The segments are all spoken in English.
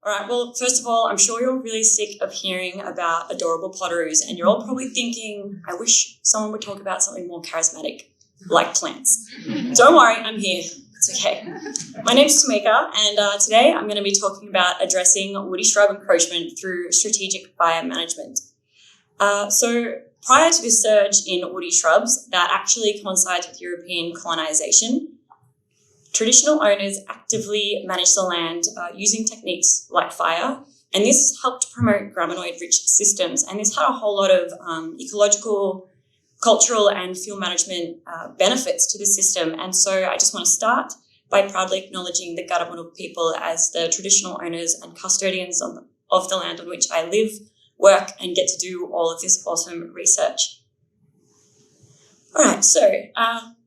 All right, well, first of all, I'm sure you're really sick of hearing about adorable potteroos, and you're all probably thinking, I wish someone would talk about something more charismatic, like plants. Don't worry, I'm here. It's okay. My name's Tamika, and today I'm going to be talking about addressing Woody-Shrub Encroachment through strategic fire management. So prior to this surge in woody shrubs that actually coincides with European colonisation, traditional owners actively managed the land using techniques like fire, and this helped promote graminoid-rich systems, and this had a whole lot of ecological, cultural and fuel management benefits to the system. And so I just want to start by proudly acknowledging the Gadigal people as the traditional owners and custodians of the land on which I live, work and get to do all of this awesome research. All right, so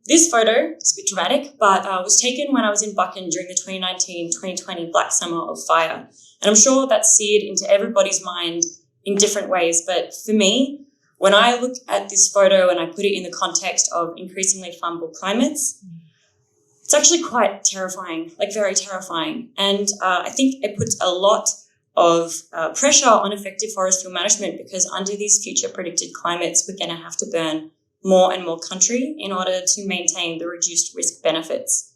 this photo is a bit dramatic, but was taken when I was in Buchan during the 2019-2020 Black Summer of Fire. And I'm sure that's seared into everybody's mind in different ways. But for me, when I look at this photo and I put it in the context of increasingly flammable climates, it's actually quite terrifying, like very terrifying. And I think it puts a lot of pressure on effective forest fuel management, because under these future predicted climates, we're going to have to burn more and more country in order to maintain the reduced risk benefits.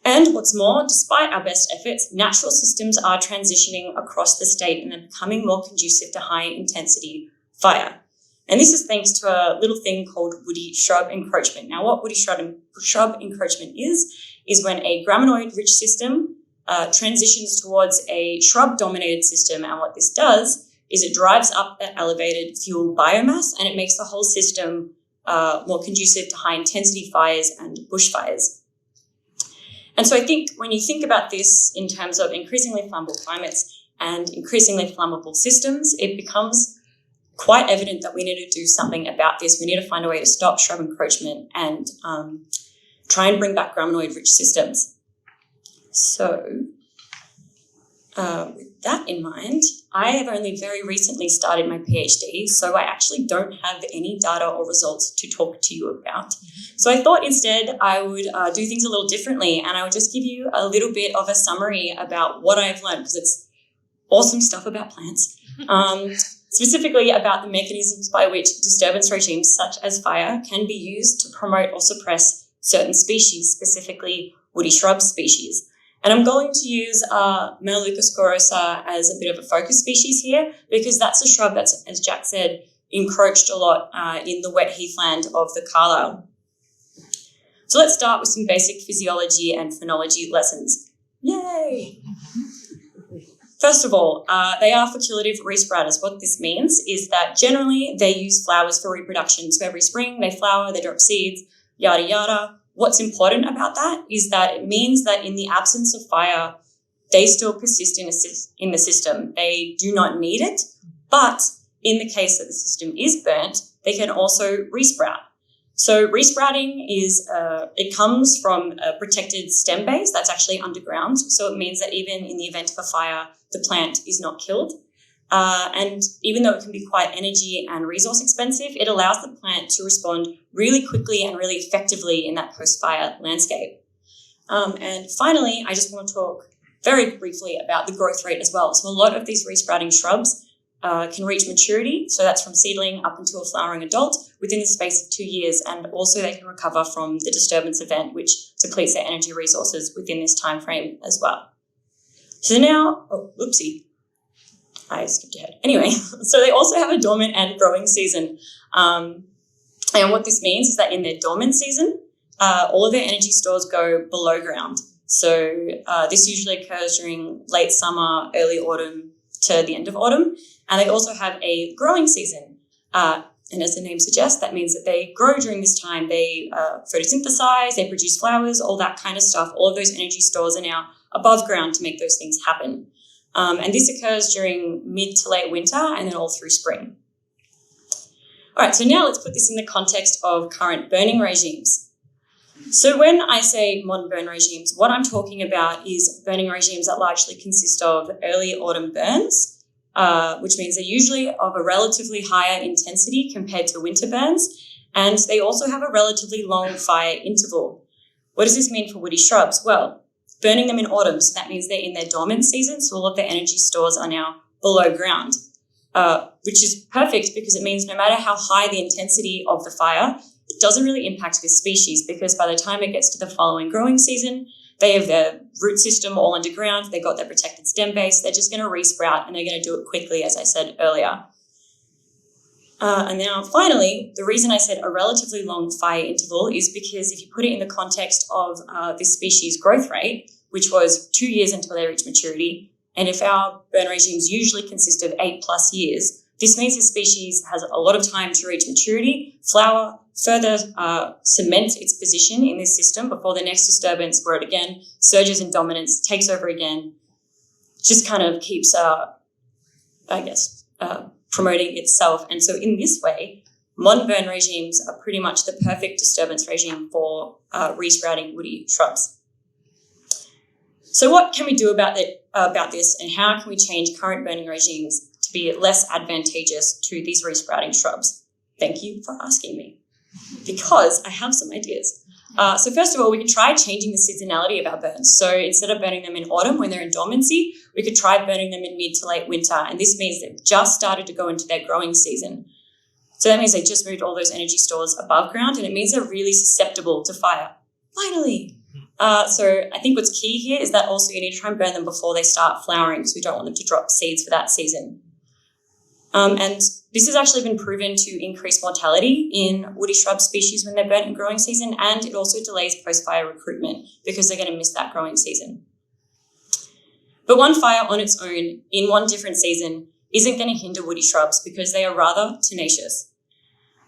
And what's more, despite our best efforts, natural systems are transitioning across the state and are becoming more conducive to high intensity fire. And this is thanks to a little thing called Woody-Shrub Encroachment. Now, what Woody-Shrub Encroachment is when a graminoid-rich system transitions towards a shrub-dominated system. And what this does is it drives up that elevated fuel biomass, and it makes the whole system more conducive to high-intensity fires and bushfires. And so I think when you think about this in terms of increasingly flammable climates and increasingly flammable systems, it becomes quite evident that we need to do something about this. We need to find a way to stop shrub encroachment and try and bring back graminoid-rich systems. So with that in mind, I have only very recently started my PhD, so I actually don't have any data or results to talk to you about. So I thought instead I would do things a little differently, and I would just give you a little bit of a summary about what I've learned, because it's awesome stuff about plants, specifically about the mechanisms by which disturbance regimes such as fire can be used to promote or suppress certain species, specifically woody shrub species. And I'm going to use Melaleuca scorosa as a bit of a focus species here, because that's a shrub that's, as Jack said, encroached a lot in the wet heathland of the Carlisle. So let's start with some basic physiology and phenology lessons. Yay! First of all, they are facultative respiratories. What this means is that generally they use flowers for reproduction. So every spring they flower, they drop seeds, yada, yada. What's important about that is that it means that in the absence of fire, they still persist in the system. They do not need it, but in the case that the system is burnt, they can also resprout. So resprouting is, it comes from a protected stem base that's actually underground. So it means that even in the event of a fire, the plant is not killed. And even though it can be quite energy and resource expensive, it allows the plant to respond really quickly and really effectively in that post-fire landscape. And finally, I just want to talk very briefly about the growth rate as well. So a lot of these resprouting shrubs can reach maturity. So that's from seedling up until a flowering adult within the space of 2 years. And also they can recover from the disturbance event, which depletes their energy resources within this time frame as well. So now, I skipped ahead. Anyway, so they also have a dormant and growing season. And what this means is that in their dormant season, all of their energy stores go below ground. So this usually occurs during late summer, early autumn to the end of autumn. And they also have a growing season. And as the name suggests, that means that they grow during this time. They photosynthesize, they produce flowers, all that kind of stuff. All of those energy stores are now above ground to make those things happen. And this occurs during mid to late winter and then all through spring. All right, so now let's put this in the context of current burning regimes. So when I say modern burn regimes, what I'm talking about is burning regimes that largely consist of early autumn burns, which means they're usually of a relatively higher intensity compared to winter burns, and they also have a relatively long fire interval. What does this mean for woody shrubs? Well, burning them in autumn. So that means they're in their dormant season. So all of their energy stores are now below ground, which is perfect because it means no matter how high the intensity of the fire, it doesn't really impact this species, because by the time it gets to the following growing season, they have their root system all underground. They've got their protected stem base. They're just going to resprout, and they're going to do it quickly, as I said earlier. And now finally, the reason I said a relatively long fire interval is because if you put it in the context of this species' growth rate, which was 2 years until they reach maturity, and if our burn regimes usually consist of 8+ years, this means the species has a lot of time to reach maturity, flower, further cement its position in this system before the next disturbance, where it again surges in dominance, takes over again, just kind of keeps, promoting itself. And so in this way, modern burn regimes are pretty much the perfect disturbance regime for resprouting woody shrubs. So what can we do about this, and how can we change current burning regimes to be less advantageous to these resprouting shrubs? Thank you for asking me, because I have some ideas. So first of all, we can try changing the seasonality of our burns. So instead of burning them in autumn when they're in dormancy, we could try burning them in mid to late winter. And this means they've just started to go into their growing season. So that means they just moved all those energy stores above ground, and it means they're really susceptible to fire. Finally. So I think what's key here is that also you need to try and burn them before they start flowering, because we don't want them to drop seeds for that season. And this has actually been proven to increase mortality in woody shrub species when they're burnt in growing season, and it also delays post-fire recruitment because they're going to miss that growing season. But one fire on its own in one different season isn't going to hinder woody shrubs because they are rather tenacious.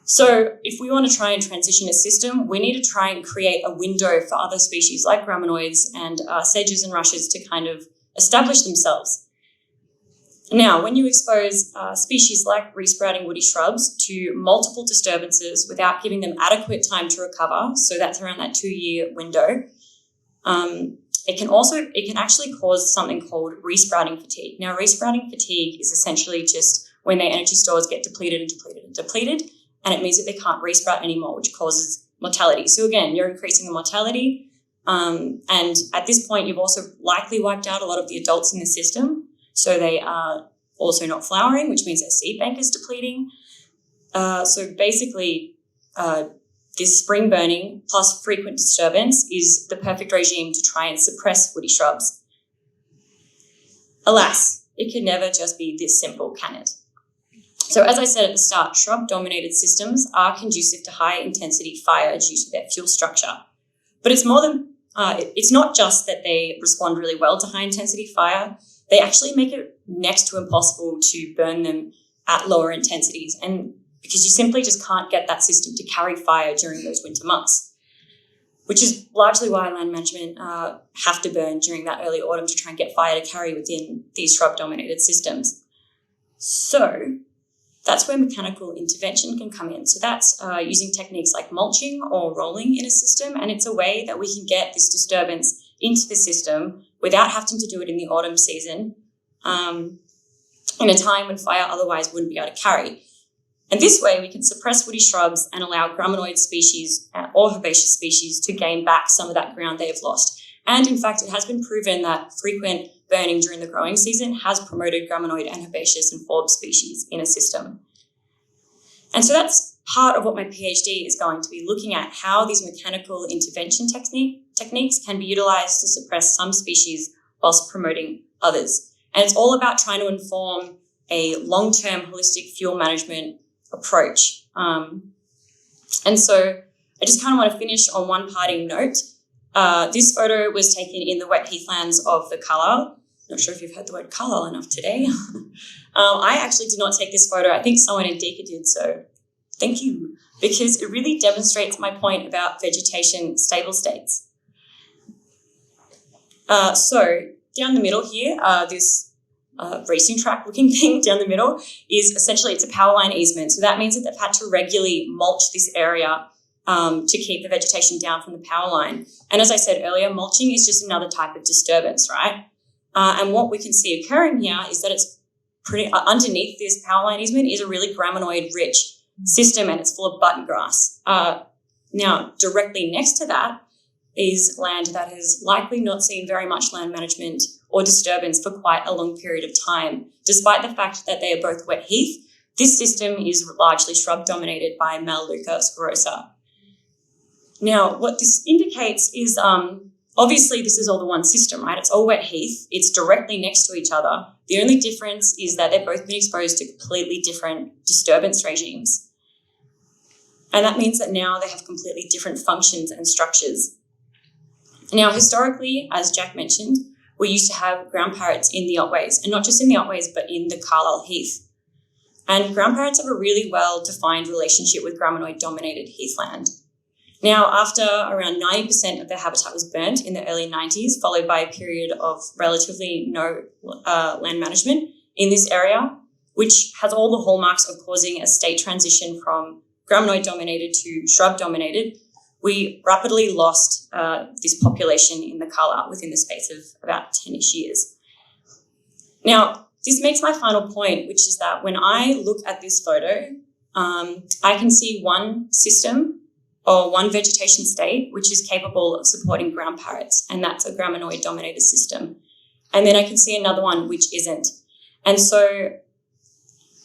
So if we want to try and transition a system, we need to try and create a window for other species like graminoids and sedges and rushes to kind of establish themselves. Now, when you expose species like resprouting woody shrubs to multiple disturbances without giving them adequate time to recover, so that's around that 2-year window, it can actually cause something called resprouting fatigue. Now, resprouting fatigue is essentially just when their energy stores get depleted and depleted and depleted, and it means that they can't resprout anymore, which causes mortality. So again, you're increasing the mortality, and at this point, you've also likely wiped out a lot of the adults in the system. So they are also not flowering, which means their seed bank is depleting. So basically, this spring burning plus frequent disturbance is the perfect regime to try and suppress woody shrubs. Alas, it can never just be this simple, can it? So as I said at the start, shrub-dominated systems are conducive to high-intensity fire due to their fuel structure. But it's more than it's not just that they respond really well to high-intensity fire. They actually make it next to impossible to burn them at lower intensities, and because you simply just can't get that system to carry fire during those winter months, which is largely why land management have to burn during that early autumn to try and get fire to carry within these shrub-dominated systems. So that's where mechanical intervention can come in. So that's using techniques like mulching or rolling in a system, and it's a way that we can get this disturbance into the system without having to do it in the autumn season, in a time when fire otherwise wouldn't be able to carry. And this way we can suppress woody shrubs and allow graminoid species or herbaceous species to gain back some of that ground they have lost. And in fact, it has been proven that frequent burning during the growing season has promoted graminoid and herbaceous and forb species in a system. And so that's part of what my PhD is going to be looking at, how these mechanical intervention techniques can be utilized to suppress some species whilst promoting others. And it's all about trying to inform a long-term holistic fuel management approach. And so I just kind of want to finish on one parting note. This photo was taken in the wet heathlands of the Colac. Not sure if you've heard the word Colac enough today. I actually did not take this photo. I think someone in Deaca did, so thank you, because it really demonstrates my point about vegetation stable states. So down the middle here, this racing track looking thing down the middle is essentially, it's a power line easement. So that means that they've had to regularly mulch this area to keep the vegetation down from the power line. And as I said earlier, mulching is just another type of disturbance, right? And what we can see occurring here is that it's pretty underneath this power line easement is a really graminoid rich system, and it's full of button grass. Now, directly next to that is land that has likely not seen very much land management or disturbance for quite a long period of time. Despite the fact that they are both wet heath, this system is largely shrub dominated by Melaleuca sclerosa. Now, what this indicates is obviously this is all the one system, right? It's all wet heath. It's directly next to each other. The only difference is that they've both been exposed to completely different disturbance regimes. And that means that now they have completely different functions and structures. Now, historically, as Jack mentioned, we used to have ground parrots in the Otways, and not just in the Otways, but in the Carlisle Heath. And ground parrots have a really well-defined relationship with graminoid-dominated heathland. Now, after around 90% of their habitat was burnt in the early 90s, followed by a period of relatively no land management in this area, which has all the hallmarks of causing a state transition from graminoid-dominated to shrub-dominated, we rapidly lost this population in the Colac within the space of about 10-ish years. Now, this makes my final point, which is that when I look at this photo, I can see one system or one vegetation state which is capable of supporting ground parrots, and that's a graminoid-dominated system. And then I can see another one which isn't. And so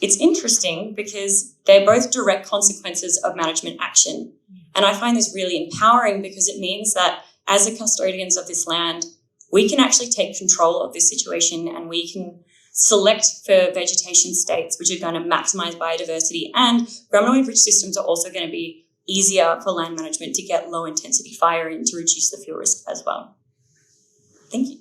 it's interesting because they're both direct consequences of management action. And I find this really empowering because it means that as the custodians of this land, we can actually take control of this situation and we can select for vegetation states which are going to maximize biodiversity, and graminoid-rich systems are also going to be easier for land management to get low-intensity fire in to reduce the fuel risk as well. Thank you.